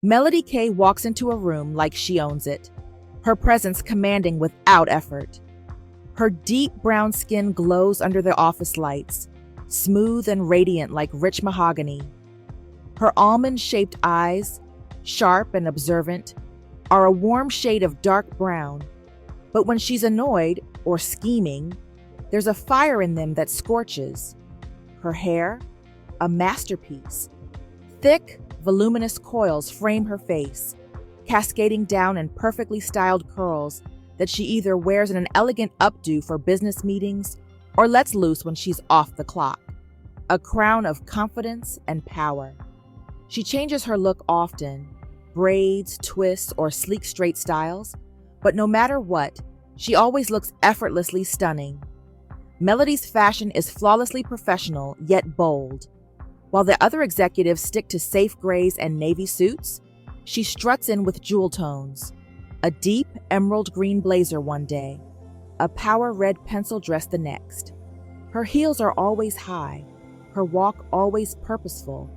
Melody K walks into a room like she owns it, her presence commanding without effort. Her deep brown skin glows under the office lights, smooth and radiant like rich mahogany. Her almond-shaped eyes, sharp and observant, are a warm shade of dark brown, but when she's annoyed or scheming, there's a fire in them that scorches. Her hair, a masterpiece. Thick, voluminous coils frame her face, cascading down in perfectly styled curls that she either wears in an elegant updo for business meetings or lets loose when she's off the clock. A crown of confidence and power. She changes her look often, braids, twists, or sleek straight styles, but no matter what, she always looks effortlessly stunning. Melody's fashion is flawlessly professional yet bold. While the other executives stick to safe grays and navy suits, she struts in with jewel tones. A deep emerald green blazer one day, a power red pencil dress the next. Her heels are always high, her walk always purposeful,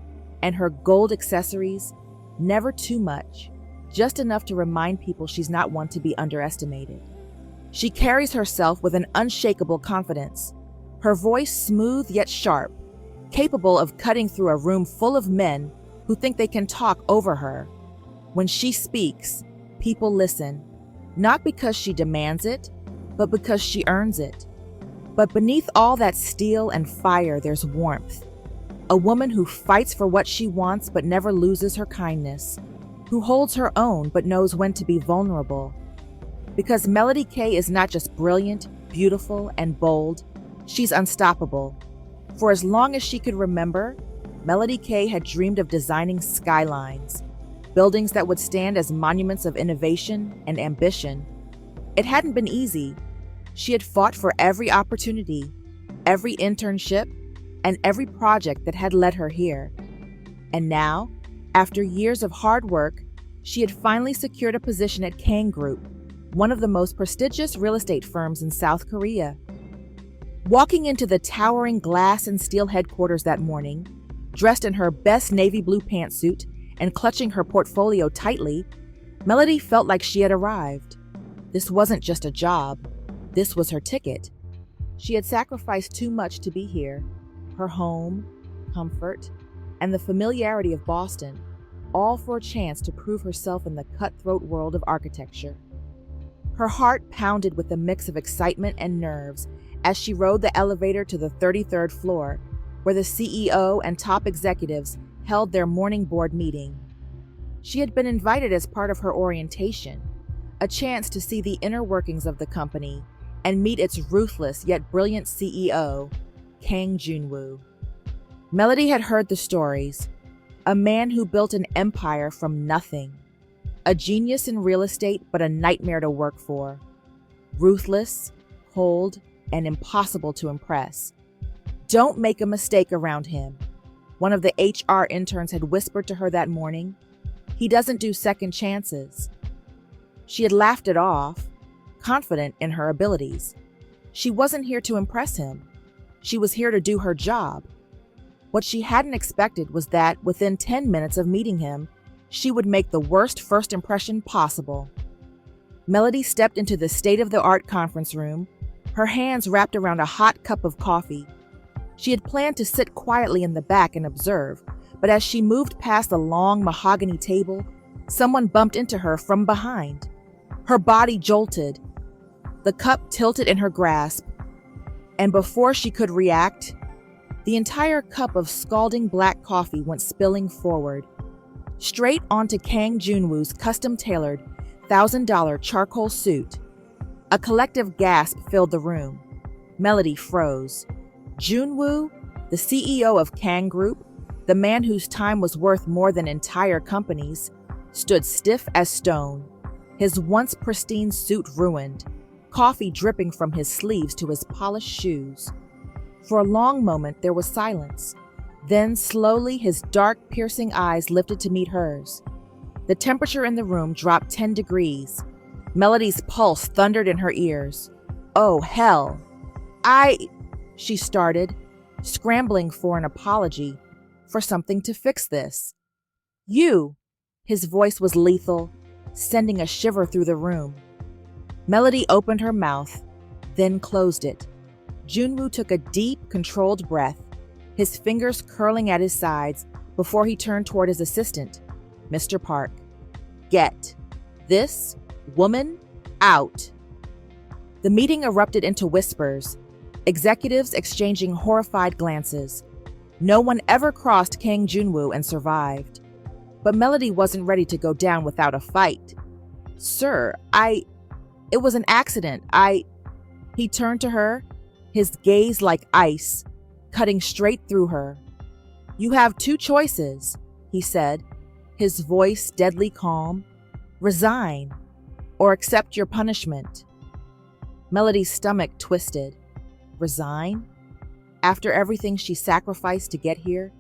and her gold accessories, never too much, just enough to remind people she's not one to be underestimated. She carries herself with an unshakable confidence, her voice smooth yet sharp, capable of cutting through a room full of men who think they can talk over her. When she speaks, people listen, not because she demands it, but because she earns it. But beneath all that steel and fire, there's warmth. A woman who fights for what she wants but never loses her kindness, who holds her own but knows when to be vulnerable. Because Melody K is not just brilliant, beautiful, and bold, she's unstoppable. For as long as she could remember, Melody K had dreamed of designing skylines, buildings that would stand as monuments of innovation and ambition. It hadn't been easy. She had fought for every opportunity, every internship, and every project that had led her here. And now, after years of hard work, she had finally secured a position at Kang Group, one of the most prestigious real estate firms in South Korea. Walking into the towering glass and steel headquarters that morning, dressed in her best navy blue pantsuit and clutching her portfolio tightly, Melody felt like she had arrived. This wasn't just a job. This was her ticket. She had sacrificed too much to be here. Her home, comfort, and the familiarity of Boston, all for a chance to prove herself in the cutthroat world of architecture. Her heart pounded with a mix of excitement and nerves as she rode the elevator to the 33rd floor, where the CEO and top executives held their morning board meeting. She had been invited as part of her orientation, a chance to see the inner workings of the company and meet its ruthless yet brilliant CEO, Kang Junwu. Melody had heard the stories, a man who built an empire from nothing, a genius in real estate but a nightmare to work for, ruthless, cold, and impossible to impress. Don't make a mistake around him, one of the HR interns had whispered to her that morning. He doesn't do second chances. She had laughed it off, confident in her abilities. She wasn't here to impress him. She was here to do her job. What she hadn't expected was that within 10 minutes of meeting him, she would make the worst first impression possible. Melody stepped into the state-of-the-art conference room, her hands wrapped around a hot cup of coffee. She had planned to sit quietly in the back and observe, but as she moved past the long mahogany table, someone bumped into her from behind. Her body jolted. The cup tilted in her grasp, and before she could react, the entire cup of scalding black coffee went spilling forward, straight onto Kang Junwoo's custom-tailored $1,000 charcoal suit. A collective gasp filled the room. Melody froze. Junwu, the CEO of Kang Group, the man whose time was worth more than entire companies, stood stiff as stone, his once pristine suit ruined, coffee dripping from his sleeves to his polished shoes. For a long moment, there was silence. Then, slowly, his dark, piercing eyes lifted to meet hers. The temperature in the room dropped 10 degrees. Melody's pulse thundered in her ears. Oh, hell. She started, scrambling for an apology, for something to fix this. You, His voice was lethal, sending a shiver through the room. Melody opened her mouth, then closed it. Junwu took a deep, controlled breath, his fingers curling at his sides before he turned toward his assistant, Mr. Park. Get this woman out. The meeting erupted into whispers, executives exchanging horrified glances. No one ever crossed Kang Junwu and survived. But Melody wasn't ready to go down without a fight. Sir, it was an accident. He turned to her, his gaze like ice, cutting straight through her. You have two choices, he said, his voice deadly calm. Resign, or accept your punishment. Melody's stomach twisted. Resign? After everything she sacrificed to get here?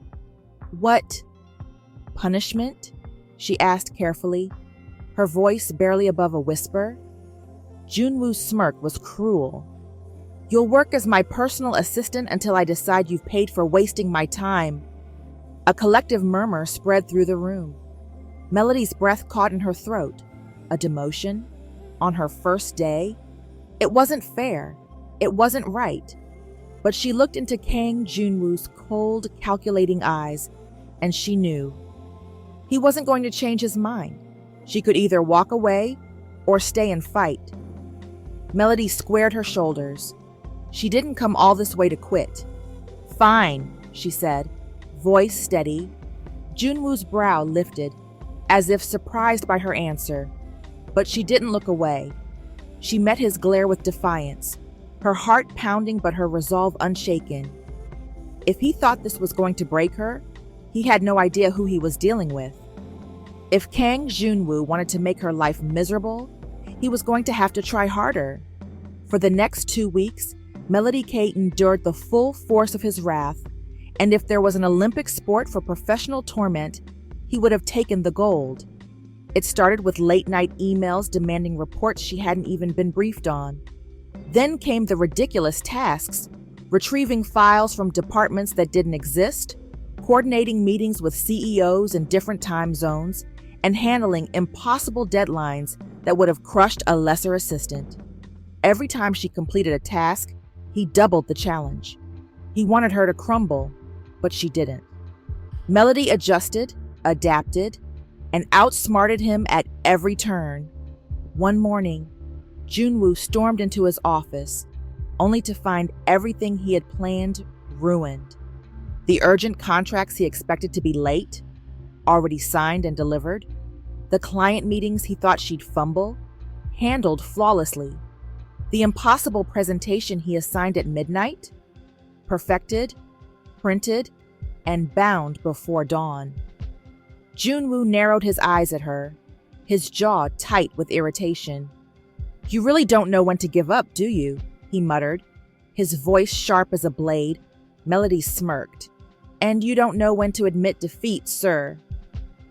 What punishment? She asked carefully, her voice barely above a whisper. Joonwoo's smirk was cruel. You'll work as my personal assistant until I decide you've paid for wasting my time. A collective murmur spread through the room. Melody's breath caught in her throat. A demotion? On her first day? It wasn't fair. It wasn't right. But she looked into Kang Junwoo's cold, calculating eyes, and she knew. He wasn't going to change his mind. She could either walk away or stay and fight. Melody squared her shoulders. She didn't come all this way to quit. Fine, she said, voice steady. Junwoo's brow lifted, as if surprised by her answer, but she didn't look away. She met his glare with defiance, her heart pounding but her resolve unshaken. If he thought this was going to break her, he had no idea who he was dealing with. If Kang Junwu wanted to make her life miserable, he was going to have to try harder. For the next 2 weeks, Melody K endured the full force of his wrath, and if there was an Olympic sport for professional torment, he would have taken the gold. It started with late-night emails demanding reports she hadn't even been briefed on. Then came the ridiculous tasks, retrieving files from departments that didn't exist, coordinating meetings with CEOs in different time zones, and handling impossible deadlines that would have crushed a lesser assistant. Every time she completed a task, he doubled the challenge. He wanted her to crumble, but she didn't. Melody adjusted, adapted, and outsmarted him at every turn. One morning, Junwu stormed into his office, only to find everything he had planned ruined. The urgent contracts he expected to be late, already signed and delivered. The client meetings he thought she'd fumble, handled flawlessly. The impossible presentation he assigned at midnight, perfected, printed, and bound before dawn. Junwu narrowed his eyes at her, his jaw tight with irritation. You really don't know when to give up, do you? He muttered, his voice sharp as a blade. Melody smirked. And you don't know when to admit defeat, sir.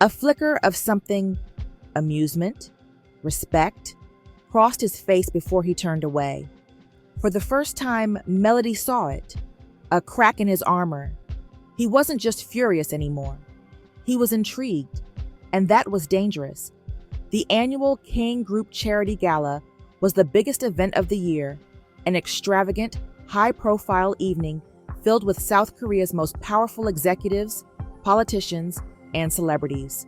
A flicker of something, amusement, respect, crossed his face before he turned away. For the first time, Melody saw it, a crack in his armor. He wasn't just furious anymore. He was intrigued, and that was dangerous. The annual Kang Group charity gala was the biggest event of the year, an extravagant, high-profile evening filled with South Korea's most powerful executives, politicians, and celebrities.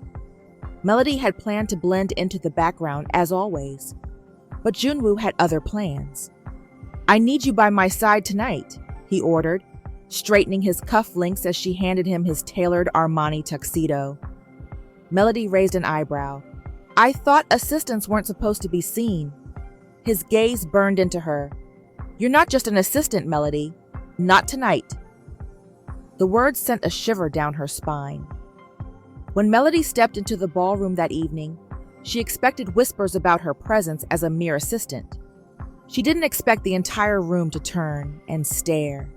Melody had planned to blend into the background as always, but Junwu had other plans. I need you by my side tonight, he ordered, straightening his cufflinks as she handed him his tailored Armani tuxedo. Melody raised an eyebrow. I thought assistants weren't supposed to be seen. His gaze burned into her. You're not just an assistant, Melody. Not tonight. The words sent a shiver down her spine. When Melody stepped into the ballroom that evening, she expected whispers about her presence as a mere assistant. She didn't expect the entire room to turn and stare.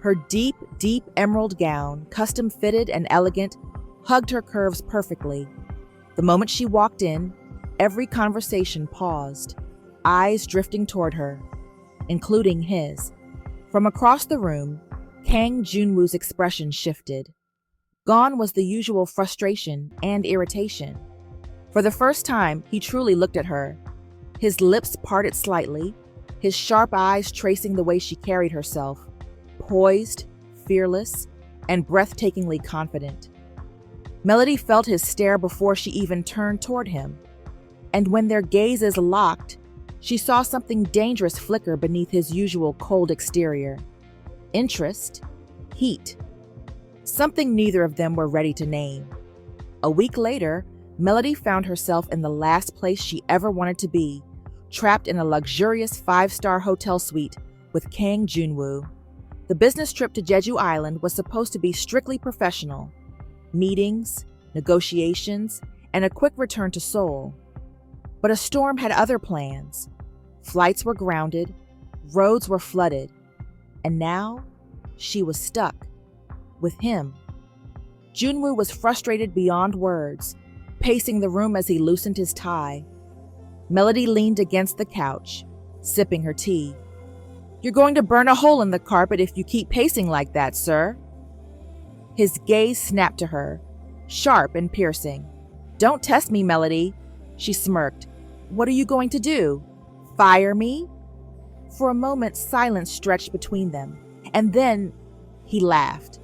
Her deep, deep emerald gown, custom-fitted and elegant, hugged her curves perfectly. The moment she walked in, every conversation paused, eyes drifting toward her, including his. From across the room, Kang Junwoo's expression shifted. Gone was the usual frustration and irritation. For the first time, he truly looked at her. His lips parted slightly, his sharp eyes tracing the way she carried herself, poised, fearless, and breathtakingly confident. Melody felt his stare before she even turned toward him, and when their gazes locked, she saw something dangerous flicker beneath his usual cold exterior. Interest, heat, something neither of them were ready to name. A week later, Melody found herself in the last place she ever wanted to be, trapped in a luxurious 5-star hotel suite with Kang Junwu. The business trip to Jeju Island was supposed to be strictly professional. Meetings, negotiations, and a quick return to Seoul. But a storm had other plans. Flights were grounded, roads were flooded, and now she was stuck with him. Junwu was frustrated beyond words, pacing the room as he loosened his tie. Melody leaned against the couch, sipping her tea. "You're going to burn a hole in the carpet if you keep pacing like that, sir." His gaze snapped to her, sharp and piercing. "Don't test me, Melody," she smirked. "What are you going to do? Fire me?" For a moment, silence stretched between them, and then he laughed.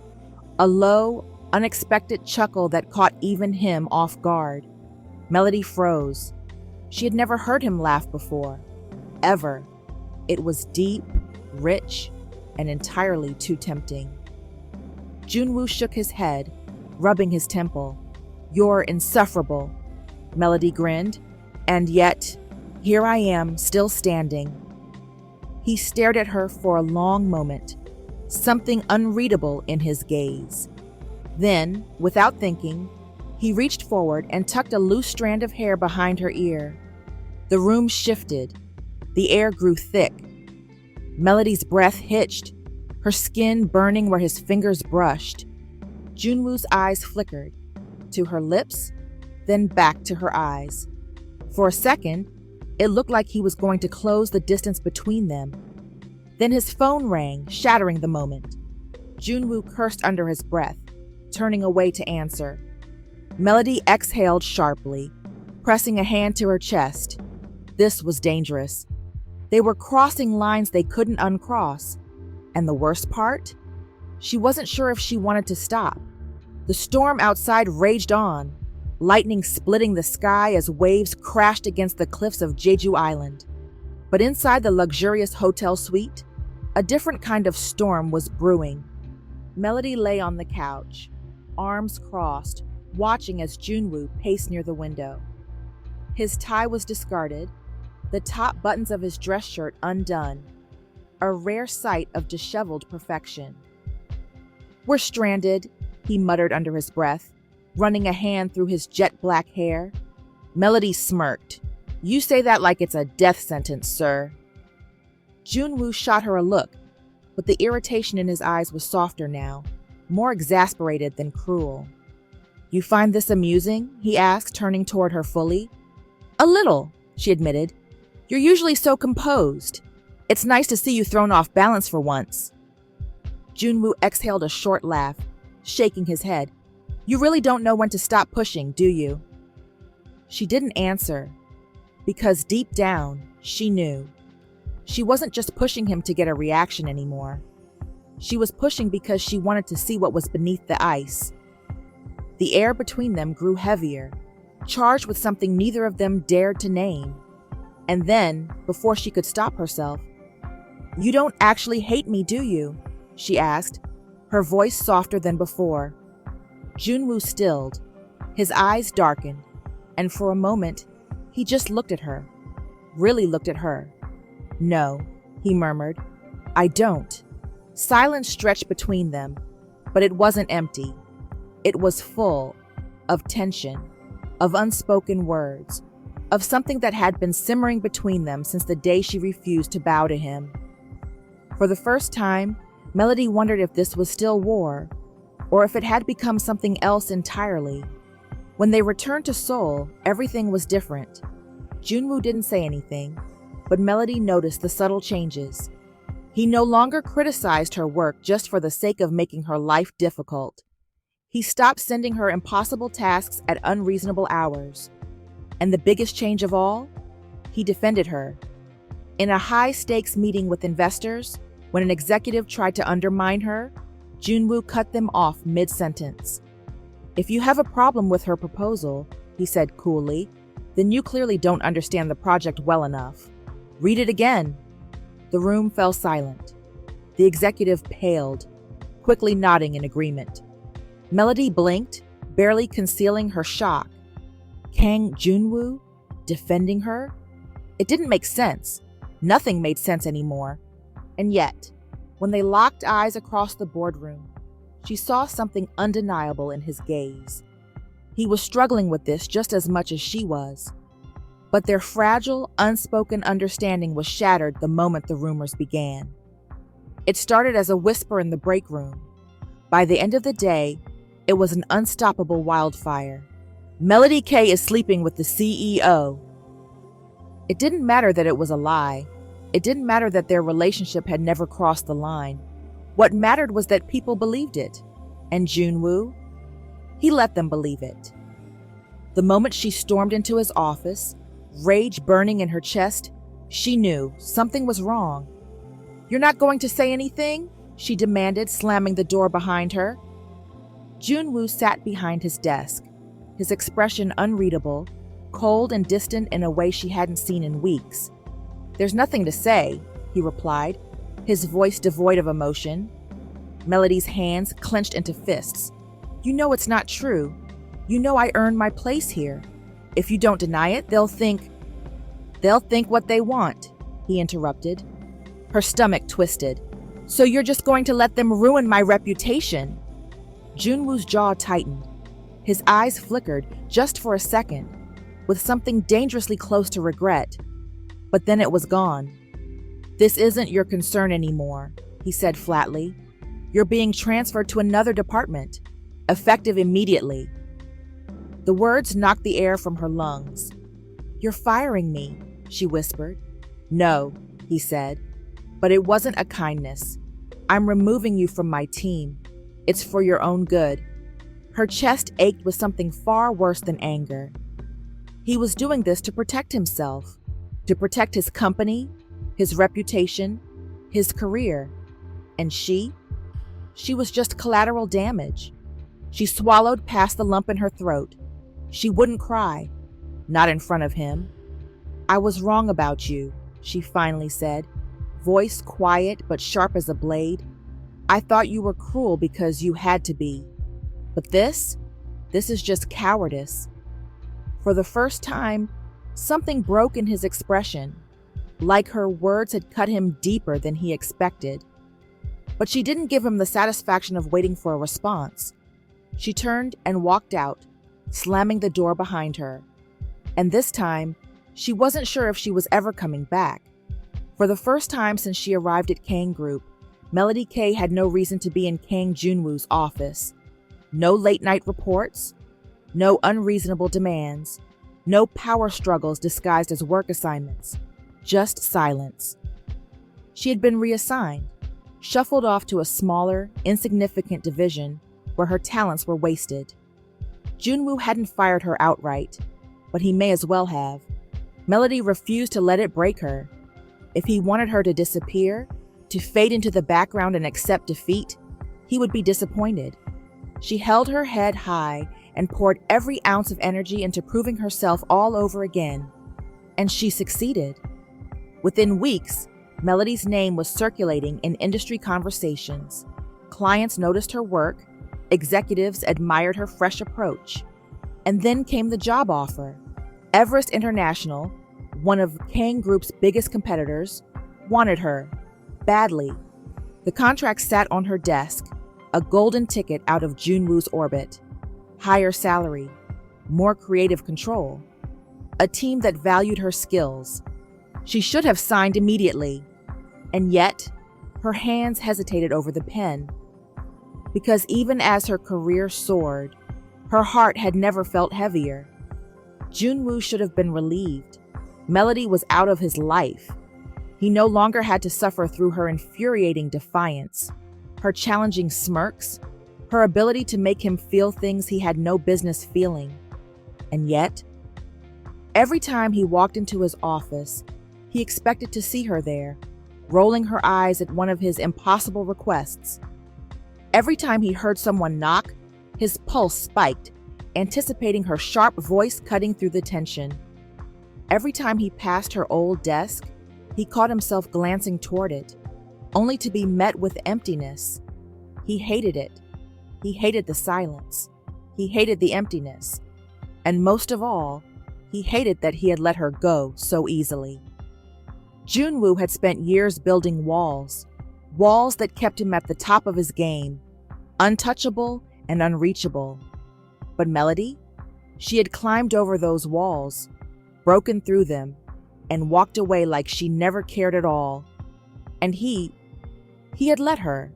A low, unexpected chuckle that caught even him off guard. Melody froze. She had never heard him laugh before, ever. It was deep, rich, and entirely too tempting. Junwu shook his head, rubbing his temple. "You're insufferable," Melody grinned, "and yet, here I am, still standing." He stared at her for a long moment, something unreadable in his gaze. Then, without thinking, he reached forward and tucked a loose strand of hair behind her ear. The room shifted. The air grew thick. Melody's breath hitched, her skin burning where his fingers brushed. Junwoo's eyes flickered, to her lips, then back to her eyes. For a second, it looked like he was going to close the distance between them. Then his phone rang, shattering the moment. Junwu cursed under his breath, turning away to answer. Melody exhaled sharply, pressing a hand to her chest. This was dangerous. They were crossing lines they couldn't uncross. And the worst part? She wasn't sure if she wanted to stop. The storm outside raged on, lightning splitting the sky as waves crashed against the cliffs of Jeju Island. But inside the luxurious hotel suite, a different kind of storm was brewing. Melody lay on the couch, arms crossed, watching as Junwu paced near the window. His tie was discarded, the top buttons of his dress shirt undone, a rare sight of disheveled perfection. "We're stranded," he muttered under his breath, running a hand through his jet-black hair. Melody smirked. "You say that like it's a death sentence, sir." Junwu shot her a look, but the irritation in his eyes was softer now, more exasperated than cruel. "You find this amusing?" he asked, turning toward her fully. "A little," she admitted. "You're usually so composed. It's nice to see you thrown off balance for once." Junwu exhaled a short laugh, shaking his head. "You really don't know when to stop pushing, do you?" She didn't answer, because deep down, she knew. She wasn't just pushing him to get a reaction anymore. She was pushing because she wanted to see what was beneath the ice. The air between them grew heavier, charged with something neither of them dared to name. And then, before she could stop herself, "You don't actually hate me, do you?" she asked, her voice softer than before. Junwu stilled, his eyes darkened, and for a moment, he just looked at her, really looked at her. "No," he murmured, "I don't." Silence stretched between them, but it wasn't empty. It was full of tension, of unspoken words, of something that had been simmering between them since the day she refused to bow to him. For the first time, Melody wondered if this was still war, or if it had become something else entirely. When they returned to Seoul, everything was different. Junwu didn't say anything, but Melody noticed the subtle changes. He no longer criticized her work just for the sake of making her life difficult. He stopped sending her impossible tasks at unreasonable hours. And the biggest change of all? He defended her. In a high-stakes meeting with investors, when an executive tried to undermine her, Junwu cut them off mid-sentence. "If you have a problem with her proposal," he said coolly, "then you clearly don't understand the project well enough. Read it again." The room fell silent. The executive paled, quickly nodding in agreement. Melody blinked, barely concealing her shock. Kang Junwu defending her? It didn't make sense. Nothing made sense anymore. And yet, when they locked eyes across the boardroom, she saw something undeniable in his gaze. He was struggling with this just as much as she was. But their fragile, unspoken understanding was shattered the moment the rumors began. It started as a whisper in the break room. By the end of the day, it was an unstoppable wildfire. "Melody K is sleeping with the CEO." It didn't matter that it was a lie. It didn't matter that their relationship had never crossed the line. What mattered was that people believed it. And Junwu? He let them believe it. The moment she stormed into his office, rage burning in her chest, she knew something was wrong. "You're not going to say anything?" she demanded, slamming the door behind her. Junwu sat behind his desk, his expression unreadable, cold and distant in a way she hadn't seen in weeks. "There's nothing to say," he replied, his voice devoid of emotion. Melody's hands clenched into fists. "You know it's not true. You know I earned my place here. If you don't deny it, they'll think what they want," he interrupted. Her stomach twisted. "So you're just going to let them ruin my reputation?" Junwoo's jaw tightened. His eyes flickered just for a second, with something dangerously close to regret. But then it was gone. "This isn't your concern anymore," he said flatly. "You're being transferred to another department, effective immediately." The words knocked the air from her lungs. "You're firing me," she whispered. "No," he said, "but it wasn't a kindness. I'm removing you from my team. It's for your own good." Her chest ached with something far worse than anger. He was doing this to protect himself, to protect his company, his reputation, his career. And she was just collateral damage. She swallowed past the lump in her throat. She wouldn't cry, not in front of him. "I was wrong about you," she finally said, voice quiet but sharp as a blade. "I thought you were cruel because you had to be. But this is just cowardice." For the first time, something broke in his expression, like her words had cut him deeper than he expected. But she didn't give him the satisfaction of waiting for a response. She turned and walked out, slamming the door behind her. And this time, she wasn't sure if she was ever coming back. For the first time since she arrived at Kang Group, Melody K had no reason to be in Kang Junwoo's office. No late-night reports, no unreasonable demands, no power struggles disguised as work assignments, just silence. She had been reassigned, shuffled off to a smaller, insignificant division where her talents were wasted. Junwu hadn't fired her outright, but he may as well have. Melody refused to let it break her. If he wanted her to disappear, to fade into the background and accept defeat, he would be disappointed. She held her head high and poured every ounce of energy into proving herself all over again. And she succeeded. Within weeks, Melody's name was circulating in industry conversations. Clients noticed her work, executives admired her fresh approach. And then came the job offer. Everest International, one of Kang Group's biggest competitors, wanted her, badly. The contract sat on her desk, a golden ticket out of Junwoo's orbit. Higher salary, more creative control, a team that valued her skills. She should have signed immediately. And yet, her hands hesitated over the pen. Because even as her career soared, her heart had never felt heavier. Junwu should have been relieved. Melody was out of his life. He no longer had to suffer through her infuriating defiance, her challenging smirks, her ability to make him feel things he had no business feeling. And yet, every time he walked into his office, he expected to see her there, rolling her eyes at one of his impossible requests. Every time he heard someone knock, his pulse spiked, anticipating her sharp voice cutting through the tension. Every time he passed her old desk, he caught himself glancing toward it, only to be met with emptiness. He hated it. He hated the silence. He hated the emptiness. And most of all, he hated that he had let her go so easily. Junwu had spent years building walls that kept him at the top of his game, untouchable and unreachable. But Melody? She had climbed over those walls, broken through them, and walked away like she never cared at all. And he had let her.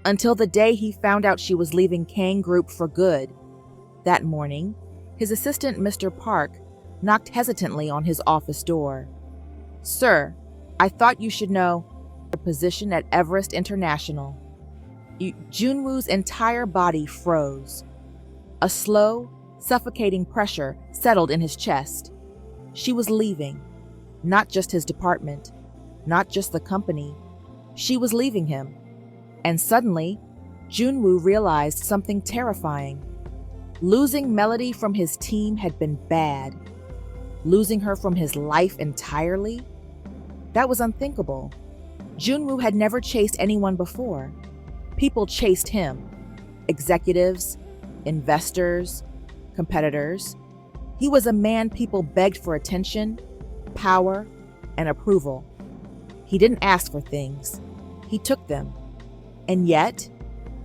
Until the day he found out she was leaving Kang Group for good. That morning, his assistant, Mr. Park, knocked hesitantly on his office door. "Sir, I thought you should know the position at Everest International." Junwoo's entire body froze. A slow, suffocating pressure settled in his chest. She was leaving, not just his department, not just the company. She was leaving him. And suddenly, Junwu realized something terrifying. Losing Melody from his team had been bad. Losing her from his life entirely? That was unthinkable. Junwu had never chased anyone before. People chased him. Executives, investors, competitors. He was a man people begged for attention, power, and approval. He didn't ask for things. He took them. And yet,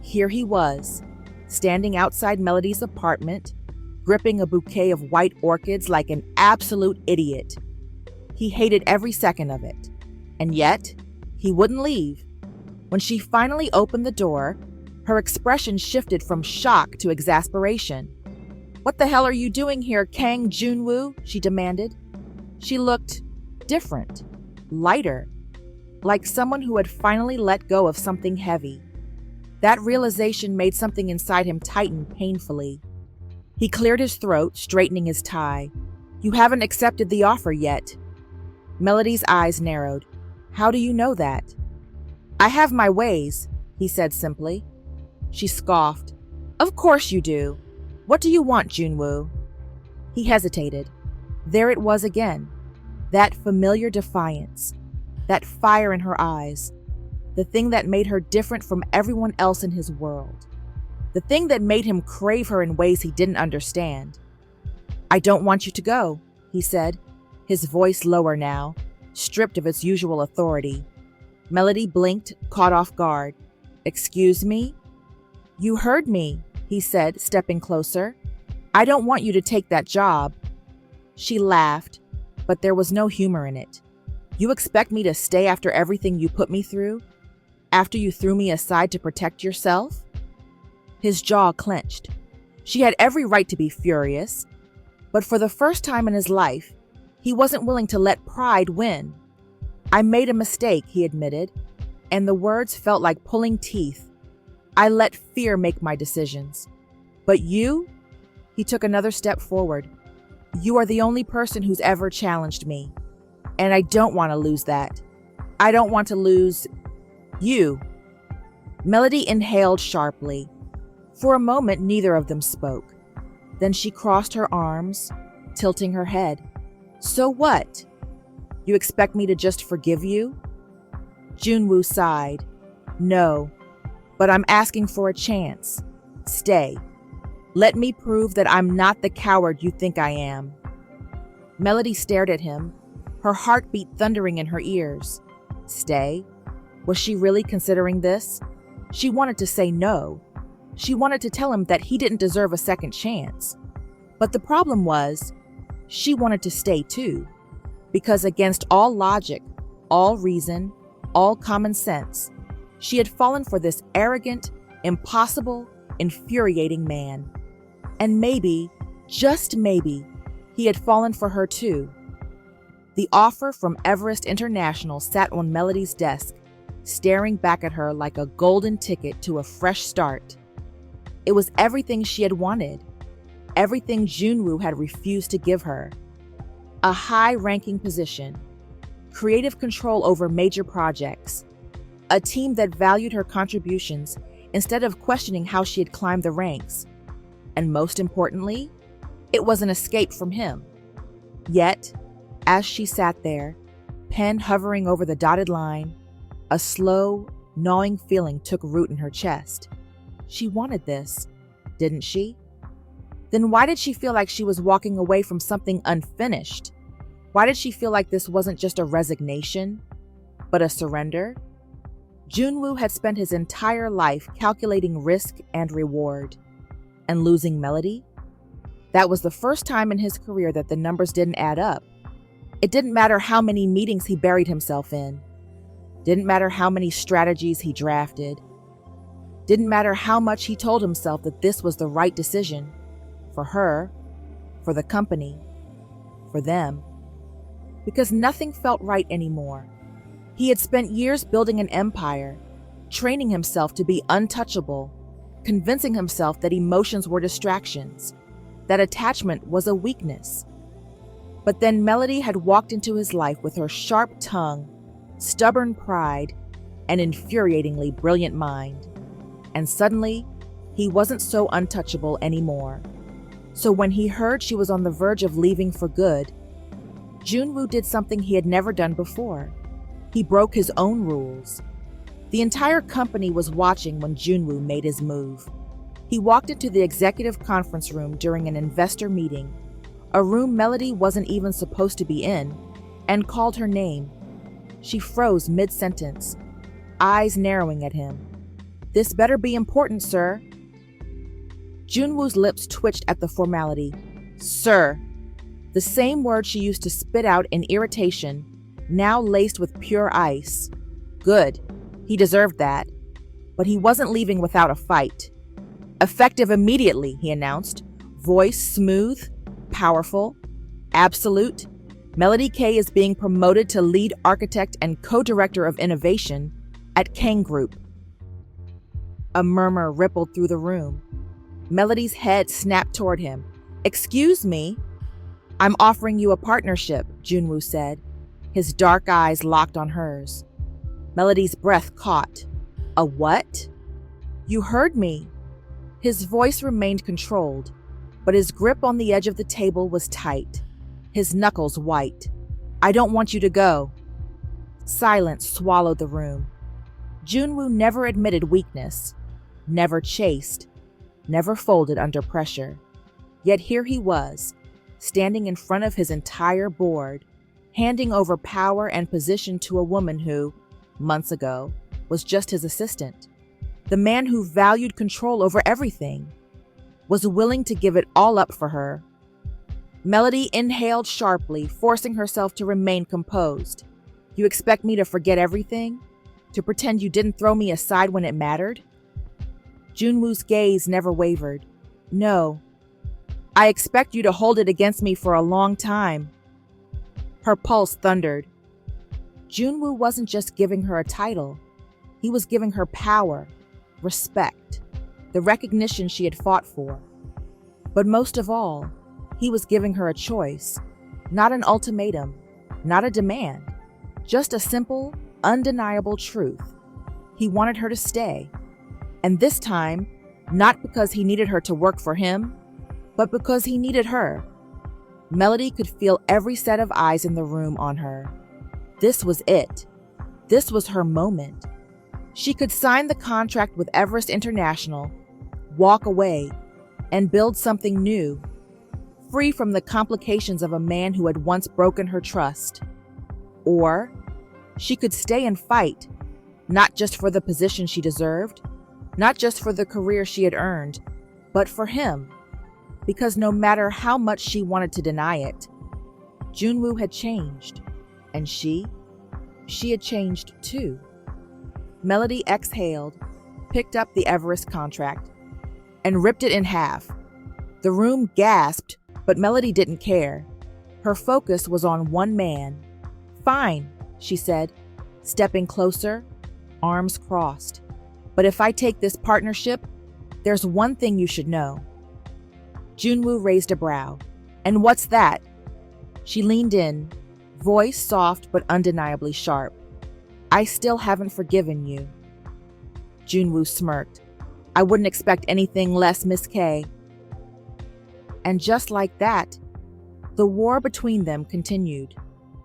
here he was, standing outside Melody's apartment, gripping a bouquet of white orchids like an absolute idiot. He hated every second of it. And yet, he wouldn't leave. When she finally opened the door, her expression shifted from shock to exasperation. "What the hell are you doing here, Kang Junwu?" she demanded. She looked different, lighter, like someone who had finally let go of something heavy. That realization made something inside him tighten painfully. He cleared his throat, straightening his tie. "You haven't accepted the offer yet." Melody's eyes narrowed. "How do you know that?" "I have my ways," he said simply. She scoffed. "Of course you do. What do you want, Junwu?" He hesitated. There it was again. That familiar defiance. That fire in her eyes. The thing that made her different from everyone else in his world. The thing that made him crave her in ways he didn't understand. "I don't want you to go," he said, his voice lower now, stripped of its usual authority. Melody blinked, caught off guard. "Excuse me?" "You heard me," he said, stepping closer. "I don't want you to take that job." She laughed, but there was no humor in it. "You expect me to stay after everything you put me through? After you threw me aside to protect yourself?" His jaw clenched. She had every right to be furious, but for the first time in his life, he wasn't willing to let pride win. "I made a mistake," he admitted, and the words felt like pulling teeth. "I let fear make my decisions. But you?" He took another step forward. "You are the only person who's ever challenged me. And I don't want to lose that. I don't want to lose you." Melody inhaled sharply. For a moment, neither of them spoke. Then she crossed her arms, tilting her head. "So what? You expect me to just forgive you?" Junwu sighed. "No, but I'm asking for a chance. Stay. Let me prove that I'm not the coward you think I am." Melody stared at him, her heartbeat thundering in her ears. Stay? Was she really considering this? She wanted to say no. She wanted to tell him that he didn't deserve a second chance. But the problem was, she wanted to stay too. Because against all logic, all reason, all common sense, she had fallen for this arrogant, impossible, infuriating man. And maybe, just maybe, he had fallen for her too. The offer from Everest International sat on Melody's desk, staring back at her like a golden ticket to a fresh start. It was everything she had wanted, everything Junwu had refused to give her. A high-ranking position, creative control over major projects, a team that valued her contributions instead of questioning how she had climbed the ranks. And most importantly, it was an escape from him. Yet, as she sat there, pen hovering over the dotted line, a slow, gnawing feeling took root in her chest. She wanted this, didn't she? Then why did she feel like she was walking away from something unfinished? Why did she feel like this wasn't just a resignation, but a surrender? Junwu had spent his entire life calculating risk and reward. And losing Melody? That was the first time in his career that the numbers didn't add up. It didn't matter how many meetings he buried himself in. Didn't matter how many strategies he drafted. Didn't matter how much he told himself that this was the right decision. For her, for the company, for them. Because nothing felt right anymore. He had spent years building an empire, training himself to be untouchable, convincing himself that emotions were distractions, that attachment was a weakness. But then Melody had walked into his life with her sharp tongue, stubborn pride, and infuriatingly brilliant mind. And suddenly, he wasn't so untouchable anymore. So when he heard she was on the verge of leaving for good, Junwu did something he had never done before. He broke his own rules. The entire company was watching when Junwu made his move. He walked into the executive conference room during an investor meeting, a room Melody wasn't even supposed to be in, and called her name. She froze mid-sentence, eyes narrowing at him. "This better be important, sir." Junwoo's lips twitched at the formality. "Sir," the same word she used to spit out in irritation, now laced with pure ice. Good. He deserved that. But he wasn't leaving without a fight. "Effective immediately," he announced. Voice smooth, powerful, absolute. Melody K is being promoted to lead architect and co-director of innovation at Kang Group. A murmur rippled through the room. Melody's head snapped toward him. "Excuse me?" "I'm offering you a partnership," Junwu said, his dark eyes locked on hers. Melody's breath caught. "A what?" "You heard me." His voice remained controlled, but his grip on the edge of the table was tight, his knuckles white. "I don't want you to go." Silence swallowed the room. Junwu never admitted weakness, never chased, never folded under pressure. Yet here he was, standing in front of his entire board, handing over power and position to a woman who, months ago, was just his assistant. The man who valued control over everything, was willing to give it all up for her. Melody inhaled sharply, forcing herself to remain composed. "You expect me to forget everything? To pretend you didn't throw me aside when it mattered?" Junwoo's gaze never wavered. "No. I expect you to hold it against me for a long time." Her pulse thundered. Junwu wasn't just giving her a title. He was giving her power, respect, the recognition she had fought for. But most of all, he was giving her a choice, not an ultimatum, not a demand, just a simple, undeniable truth. He wanted her to stay. And this time, not because he needed her to work for him, but because he needed her. Melody could feel every set of eyes in the room on her. This was it. This was her moment. She could sign the contract with Everest International, walk away, and build something new, free from the complications of a man who had once broken her trust. Or she could stay and fight, not just for the position she deserved, not just for the career she had earned, but for him. Because no matter how much she wanted to deny it, Junwu had changed, and she had changed too. Melody exhaled, picked up the Everest contract, and ripped it in half. The room gasped, but Melody didn't care. Her focus was on one man. "Fine," she said, stepping closer, arms crossed. "But if I take this partnership, There's one thing you should know. Junwu raised a brow. And what's that? She leaned in, voice soft but undeniably sharp. I still haven't forgiven you. Junwu smirked. I wouldn't expect anything less, Miss K. And just like that, the war between them continued.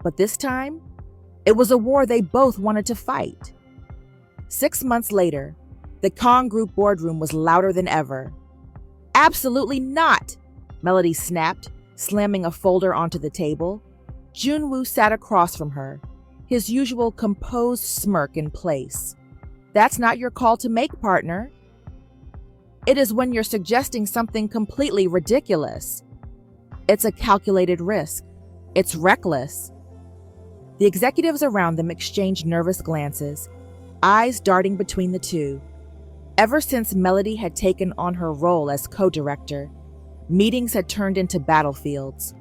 But this time, it was a war they both wanted to fight. 6 months later, the Kang Group boardroom was louder than ever. Absolutely not, Melody snapped, slamming a folder onto the table. Junwu sat across from her, his usual composed smirk in place. That's not your call to make, partner. It is when you're suggesting something completely ridiculous. It's a calculated risk. It's reckless. The executives around them exchanged nervous glances, eyes darting between the two. Ever since Melody had taken on her role as co-director, meetings had turned into battlefields.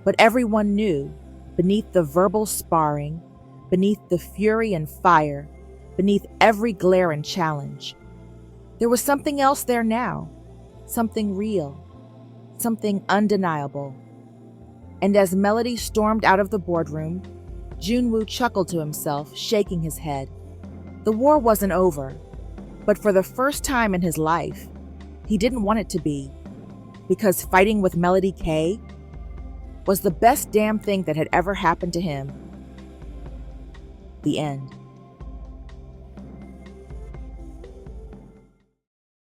But everyone knew, beneath the verbal sparring, beneath the fury and fire, beneath every glare and challenge, there was something else there now, something real, something undeniable. And as Melody stormed out of the boardroom, Junwu chuckled to himself, shaking his head. The war wasn't over, but for the first time in his life, he didn't want it to be, because fighting with Melody K was the best damn thing that had ever happened to him. The end.